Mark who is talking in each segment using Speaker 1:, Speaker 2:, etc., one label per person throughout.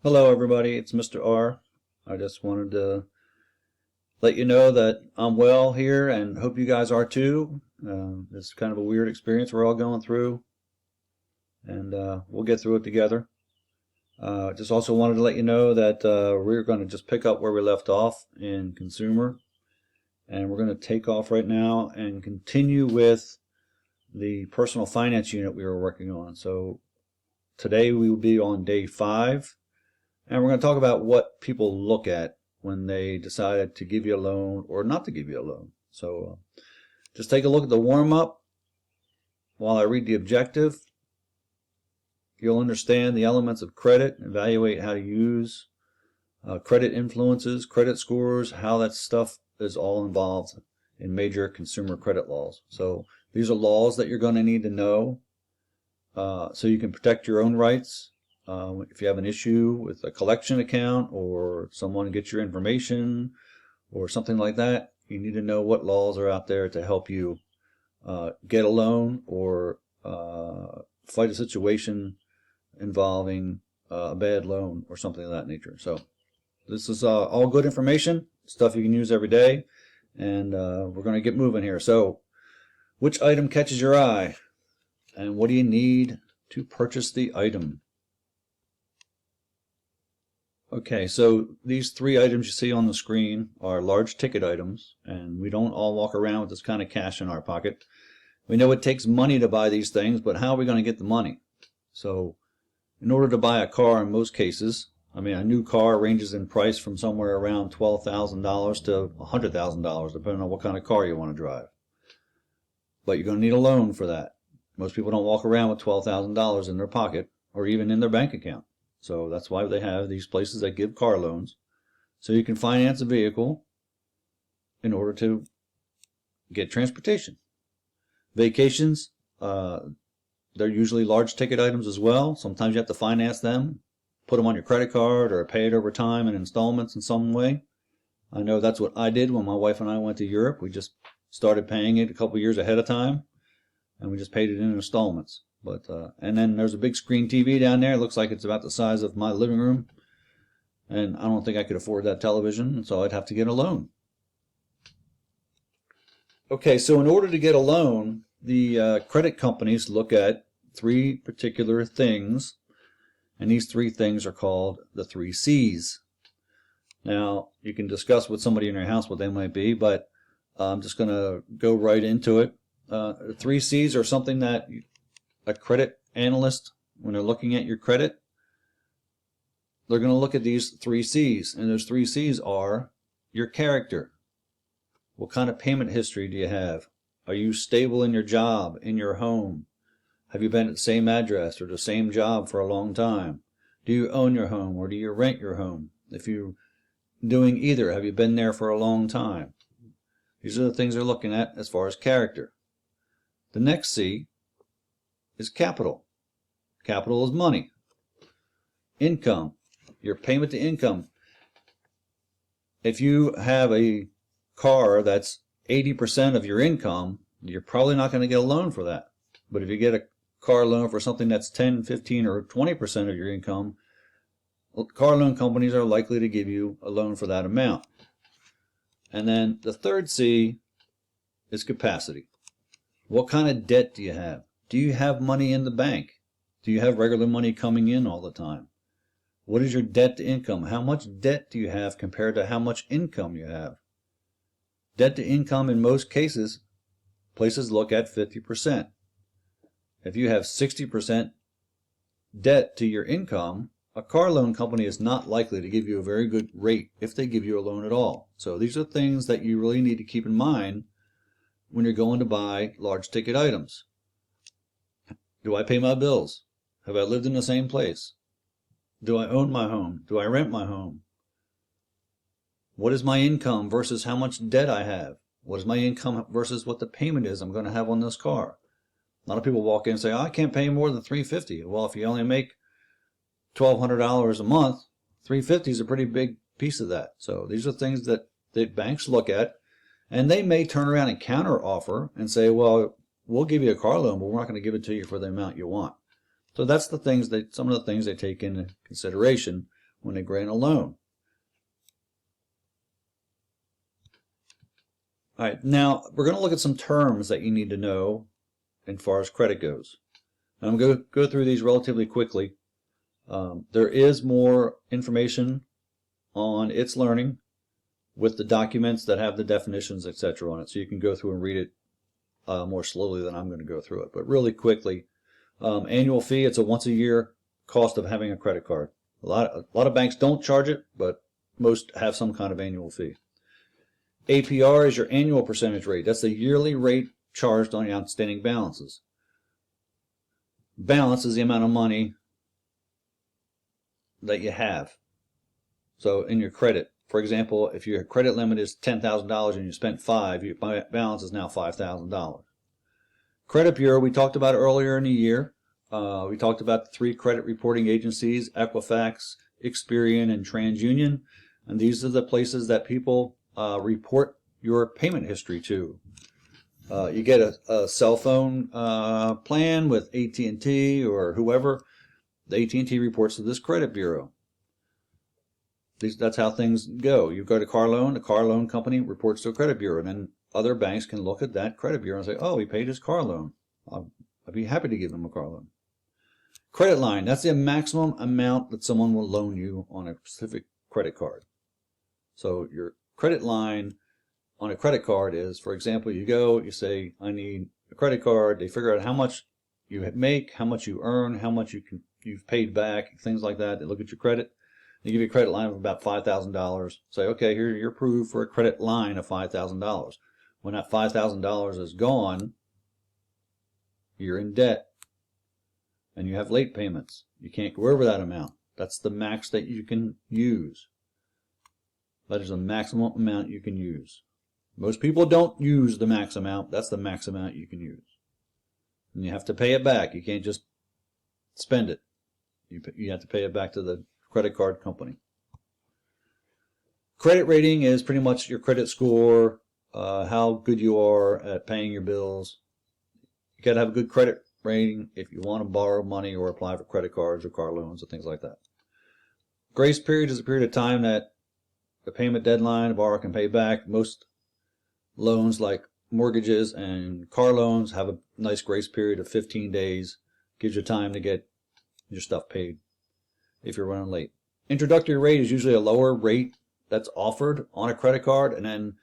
Speaker 1: Hello everybody, it's Mr. R. I just wanted to let you know that I'm well here and hope you guys are too. It's kind of a weird experience we're all going through, and we'll get through it together. Just also wanted to let you know that we're going to just pick up where we left off in consumer, and we're going to take off right now and continue with the personal finance unit we were working on. So today we will be on day 5. And we're going to talk about what people look at when they decide to give you a loan or not to give you a loan. So just take a look at the warm-up while I read the objective. You'll understand the elements of credit, evaluate how to use credit influences, credit scores, how that stuff is all involved in major consumer credit laws. So these are laws that you're going to need to know so you can protect your own rights. If you have an issue with a collection account or someone gets your information or something like that, you need to know what laws are out there to help you get a loan or fight a situation involving a bad loan or something of that nature. So this is all good information, stuff you can use every day, and we're going to get moving here. So which item catches your eye, and what do you need to purchase the item? Okay, so these 3 items you see on the screen are large ticket items, and we don't all walk around with this kind of cash in our pocket. We know it takes money to buy these things, but how are we going to get the money? So in order to buy a car, in most cases, I mean, a new car ranges in price from somewhere around $12,000 to $100,000, depending on what kind of car you want to drive. But you're going to need a loan for that. Most people don't walk around with $12,000 in their pocket or even in their bank account. So that's why they have these places that give car loans. So you can finance a vehicle in order to get transportation. Vacations, they're usually large ticket items as well. Sometimes you have to finance them, put them on your credit card or pay it over time in installments in some way. I know that's what I did when my wife and I went to Europe. We just started paying it a couple years ahead of time, and we just paid it in installments. But and then there's a big screen TV down there. It looks like it's about the size of my living room, and I don't think I could afford that television, so I'd have to get a loan. Okay, so in order to get a loan, the credit companies look at 3 particular things, and these 3 things are called the 3 C's. Now, you can discuss with somebody in your house what they might be, but I'm just going to go right into it. The 3 C's are something that a credit analyst, when they're looking at your credit, they're going to look at these 3 C's, and those 3 C's are your character. What kind of payment history do you have? Are you stable in your job, in your home? Have you been at the same address or the same job for a long time? Do you own your home or do you rent your home? If you're doing either, have you been there for a long time? These are the things they're looking at as far as character. The next C is capital. Capital is money. Income, your payment to income. If you have a car that's 80% of your income, you're probably not going to get a loan for that. But if you get a car loan for something that's 10, 15, or 20% of your income, car loan companies are likely to give you a loan for that amount. And then the third C is capacity. What kind of debt do you have? Do you have money in the bank? Do you have regular money coming in all the time? What is your debt to income? How much debt do you have compared to how much income you have? Debt to income, in most cases, places look at 50%. If you have 60% debt to your income, a car loan company is not likely to give you a very good rate if they give you a loan at all. So these are things that you really need to keep in mind when you're going to buy large ticket items. Do I pay my bills? Have I lived in the same place? Do I own my home? Do I rent my home? What is my income versus how much debt I have? What is my income versus what the payment is I'm going to have on this car? A lot of people walk in and say, oh, I can't pay more than $350. Well, if you only make $1,200 a month, $350 is a pretty big piece of that. So these are things that the banks look at, and they may turn around and counter offer and say, well, we'll give you a car loan, but we're not going to give it to you for the amount you want. So that's the things some of the things they take into consideration when they grant a loan. All right, now we're going to look at some terms that you need to know as far as credit goes. And I'm going to go through these relatively quickly. There is more information on It's Learning with the documents that have the definitions, etc. on it, so you can go through and read it more slowly than I'm going to go through it. But really quickly, annual fee, it's a once a year cost of having a credit card. A lot of banks don't charge it, but most have some kind of annual fee. APR is your annual percentage rate. That's the yearly rate charged on your outstanding balances. Balance is the amount of money that you have. So in your credit, for example, if your credit limit is $10,000 and you spent $5,000, your balance is now $5,000. Credit Bureau, we talked about earlier in the year. We talked about the 3 credit reporting agencies, Equifax, Experian, and TransUnion. And these are the places that people report your payment history to. You get a cell phone plan with AT&T or whoever. The AT&T reports to this credit bureau. That's how things go. You go to car loan, the car loan company reports to a credit bureau, and then other banks can look at that credit bureau and say, oh, he paid his car loan. I'd be happy to give him a car loan. Credit line, that's the maximum amount that someone will loan you on a specific credit card. So your credit line on a credit card is, for example, you go, you say, I need a credit card. They figure out how much you make, how much you earn, how much you've paid back, things like that. They look at your credit. They give you a credit line of about $5,000. Say, okay, here you're approved for a credit line of $5,000. When that $5,000 is gone, you're in debt and you have late payments. You can't go over that amount. That's the max that you can use. That is the maximum amount you can use. Most people don't use the max amount. That's the max amount you can use. And you have to pay it back. You can't just spend it. You have to pay it back to the credit card company. Credit rating is pretty much your credit score, how good you are at paying your bills. You got to have a good credit rating if you want to borrow money or apply for credit cards or car loans or things like that. Grace period is a period of time that the payment deadline, the borrower can pay back. Most loans like mortgages and car loans have a nice grace period of 15 days. Gives you time to get your stuff paid if you're running late. Introductory rate is usually a lower rate that's offered on a credit card, and then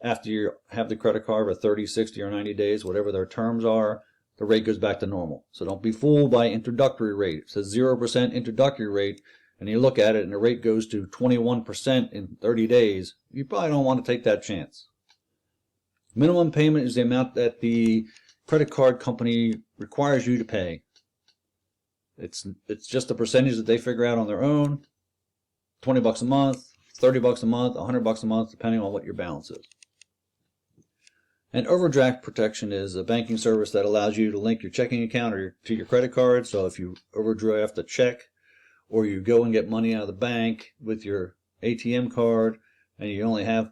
Speaker 1: after you have the credit card for 30, 60, or 90 days, whatever their terms are, the rate goes back to normal. So don't be fooled by introductory rate. It says 0% introductory rate, and you look at it and the rate goes to 21% in 30 days. You probably don't want to take that chance. Minimum payment is the amount that the credit card company requires you to pay. It's just a percentage that they figure out on their own. $20 a month, $30 a month, $100 a month, depending on what your balance is. And overdraft protection is a banking service that allows you to link your checking account to your credit card. So if you overdraft a check or you go and get money out of the bank with your ATM card and you only have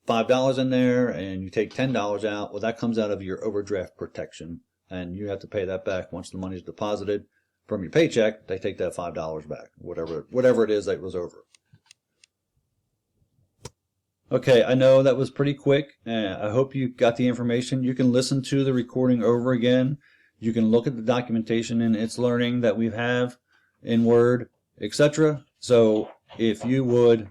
Speaker 1: $5 in there and you take $10 out, well, that comes out of your overdraft protection and you have to pay that back once the money is deposited from your paycheck. They take that $5 back, whatever it is that was over. Okay, I know that was pretty quick. I hope you got the information. You can listen to the recording over again. You can look at the documentation in It's Learning that we have in Word, etc. So if you would...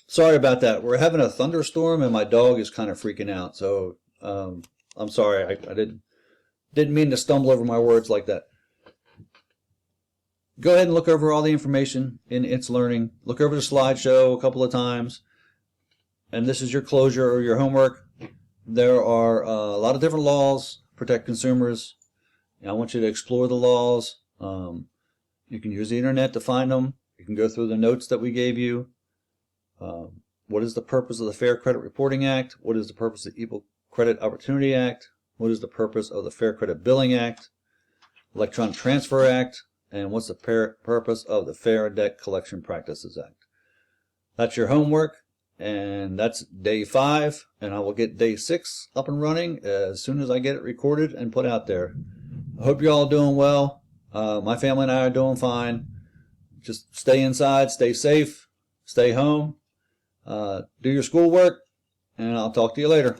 Speaker 1: Sorry about that. We're having a thunderstorm and my dog is kind of freaking out. So I'm sorry. I didn't mean to stumble over my words like that. Go ahead and look over all the information in It's Learning. Look over the slideshow a couple of times. And this is your closure or your homework. There are a lot of different laws to protect consumers. I want you to explore the laws. You can use the internet to find them. You can go through the notes that we gave you. What is the purpose of the Fair Credit Reporting Act? What is the purpose of the Equal Credit Opportunity Act? What is the purpose of the Fair Credit Billing Act? Electronic Transfer Act? And what's the purpose of the Fair Debt Collection Practices Act? That's your homework, and that's day 5, and I will get day 6 up and running as soon as I get it recorded and put out there. I hope you're all doing well. My family and I are doing fine. Just stay inside, stay safe, stay home, do your schoolwork, and I'll talk to you later.